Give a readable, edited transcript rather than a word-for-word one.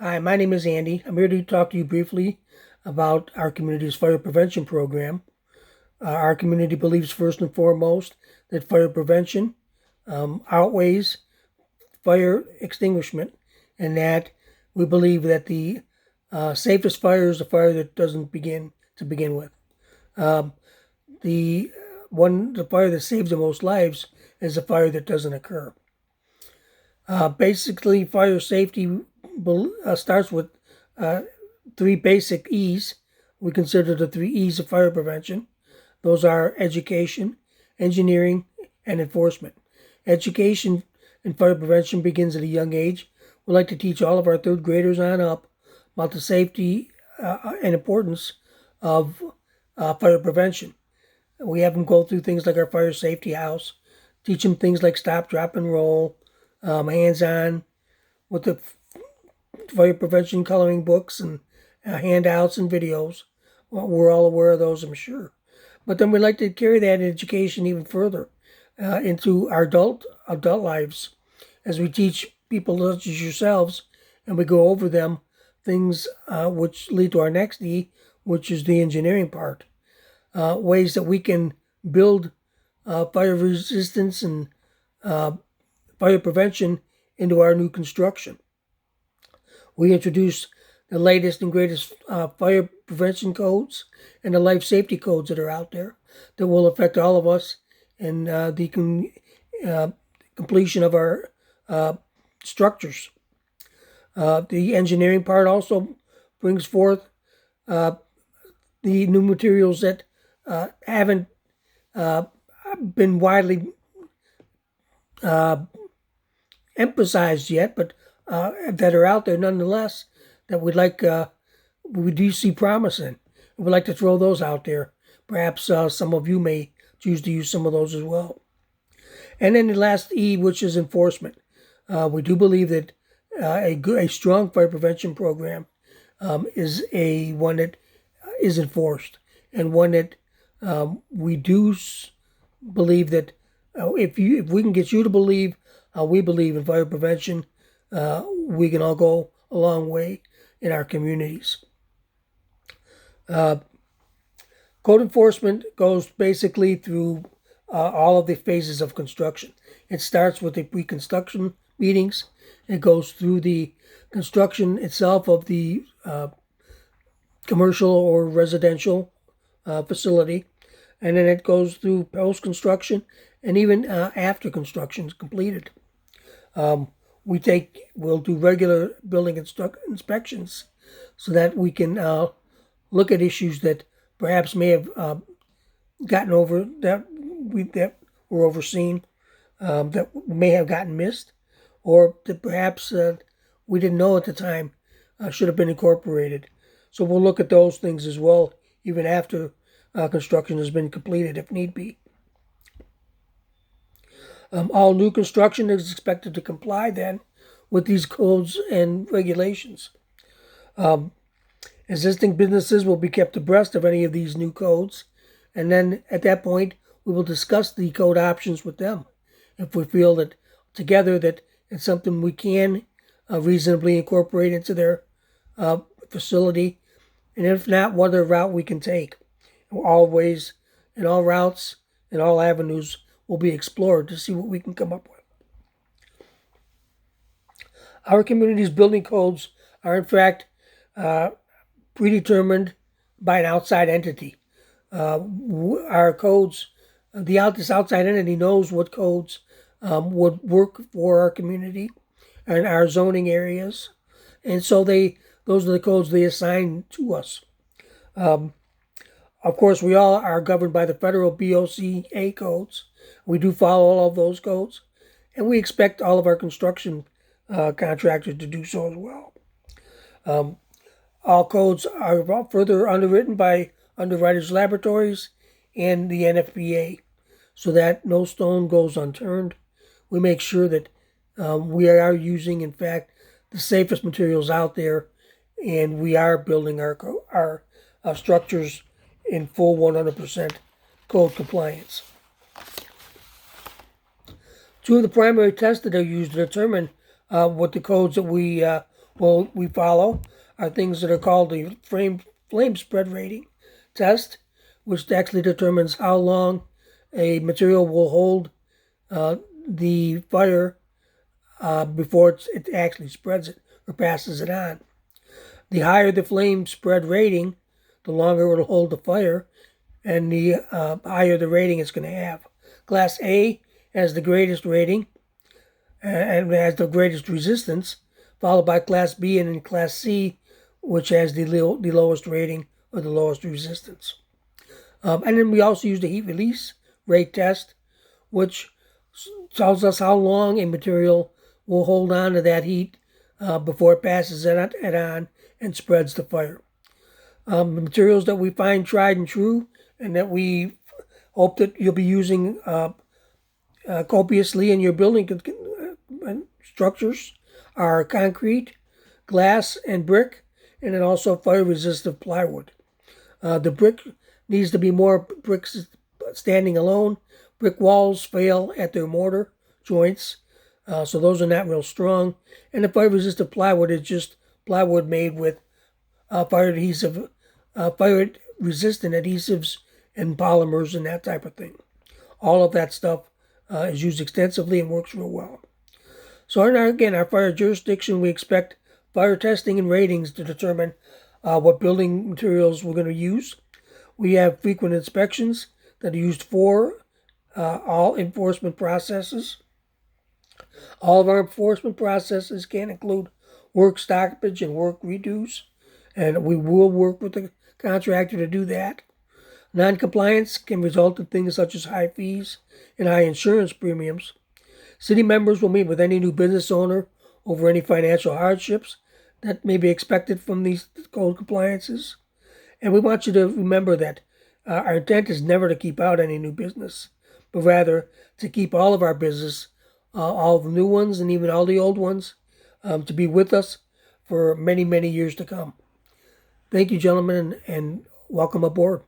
Hi, my name is Andy. I'm here to talk to you briefly about our community's fire prevention program. Our community believes first and foremost that fire prevention outweighs fire extinguishment, and that we believe that the safest fire is the fire that doesn't begin with. Um, the fire that saves the most lives is the fire that doesn't occur. Basically, fire safety starts with uh, three basic E's. We consider the three E's of fire prevention. Those are education, engineering, and enforcement. Education in fire prevention begins at a young age. We like to teach all of our third graders on up about the safety and importance of fire prevention. We have them go through things like our fire safety house, teach them things like stop, drop, and roll, hands-on with the fire prevention coloring books and handouts and videos. Well, we're all aware of those, I'm sure. But then we like to carry that education even further into our adult lives as we teach people such as yourselves, and we go over them things which lead to our next E, which is the engineering part. Ways that we can build fire resistance and fire prevention into our new construction. We introduce the latest and greatest fire prevention codes and the life safety codes that are out there that will affect all of us in completion of our structures. The engineering part also brings forth the new materials that haven't been widely emphasized yet, but that are out there nonetheless that we do see promise in. We'd like to throw those out there. Perhaps some of you may choose to use some of those as well. And then the last E, which is enforcement. We do believe that a strong fire prevention program is one that is enforced, and one that we do believe that if we can get you to believe we believe in fire prevention, we can all go a long way in our communities. Code enforcement goes basically through all of the phases of construction. It starts with the pre-construction meetings. It goes through the construction itself of the commercial or residential facility, and then it goes through post-construction and even after construction is completed. We'll do regular building inspections so that we can look at issues that perhaps may have gotten over that were overseen, that may have gotten missed, or that perhaps we didn't know at the time should have been incorporated. So we'll look at those things as well, even after construction has been completed, if need be. All new construction is expected to comply then with these codes and regulations. Existing businesses will be kept abreast of any of these new codes, and then at that point, we will discuss the code options with them. If we feel that together that it's something we can reasonably incorporate into their facility, and if not, what other route we can take. Always, in all routes, in all avenues, will be explored to see what we can come up with. Our community's building codes are, in fact, predetermined by an outside entity. Our codes, this outside entity knows what codes would work for our community and our zoning areas, and so those are the codes they assign to us. Of course, we all are governed by the federal BOCA codes. We do follow all of those codes, and we expect all of our construction contractors to do so as well. All codes are further underwritten by Underwriters Laboratories and the NFPA, so that no stone goes unturned. We make sure that we are using, in fact, the safest materials out there, and we are building our structures in full 100% code compliance. Two of the primary tests that are used to determine what the codes that we we follow are things that are called the flame spread rating test, which actually determines how long a material will hold the fire before it actually spreads it or passes it on. The higher the flame spread rating, the longer it'll hold the fire, and the higher the rating it's going to have. Class A has the greatest rating and has the greatest resistance, followed by Class B and then Class C, which has the lowest rating or the lowest resistance. And then we also use the heat release rate test, which tells us how long a material will hold on to that heat before it passes it on and spreads the fire. The materials that we find tried and true and that we hope that you'll be using copiously in your building structures are concrete, glass, and brick, and then also fire-resistant plywood. The brick needs to be more bricks standing alone. Brick walls fail at their mortar joints, so those are not real strong. And the fire-resistant plywood is just plywood made with fire-resistant adhesives and polymers and that type of thing. All of that stuff is used extensively and works real well. So in our fire jurisdiction, we expect fire testing and ratings to determine what building materials we're going to use. We have frequent inspections that are used for all enforcement processes. All of our enforcement processes can include work stoppage and work redos, and we will work with the contractor to do that. Non-compliance can result in things such as high fees and high insurance premiums. City members will meet with any new business owner over any financial hardships that may be expected from these code compliances. And we want you to remember that our intent is never to keep out any new business, but rather to keep all of our business, all the new ones and even all the old ones, to be with us for many, many years to come. Thank you, gentlemen, and welcome aboard.